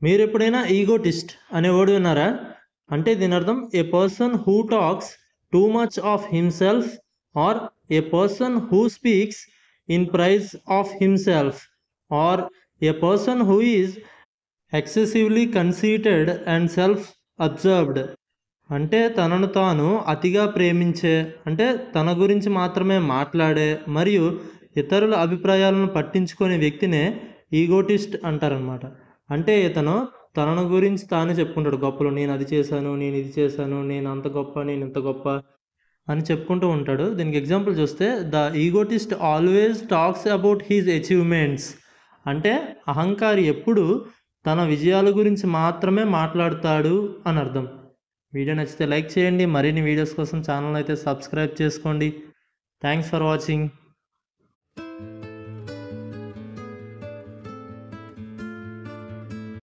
మీరు ఎప్పుడైనా ఈగోటిస్ట్ అనే వర్డ్ విన్నారా? అంటే దీని అర్థం a person who talks too much of himself or a person who speaks in praise of himself or a person who is excessively conceited and self absorbed. అంటే తనను తాను అతిగా ప్రేమించే, అంటే తన గురించి మాత్రమే మాట్లాడే మరియు ఇతరుల అభిప్రాయాలను పట్టించుకునే వ్యక్తినే ఈగోటిస్ట్ అంటారనమాట. అంటే ఇతను తనను గురించి తానే చెప్పుకుంటాడు గొప్పలు. నేను అది చేశాను, నేను ఇది చేశాను, నేను అంత గొప్ప, నేను ఇంత గొప్ప అని చెప్పుకుంటూ ఉంటాడు. దీనికి ఎగ్జాంపుల్ చూస్తే the egotist always talks about his achievements. అంటే అహంకారి ఎప్పుడు తన విజయాల గురించి మాత్రమే మాట్లాడతాడు అని అర్థం. వీడియో నచ్చితే లైక్ చేయండి. మరిన్ని వీడియోస్ కోసం ఛానల్ అయితే సబ్స్క్రైబ్ చేసుకోండి. Thanks for watching.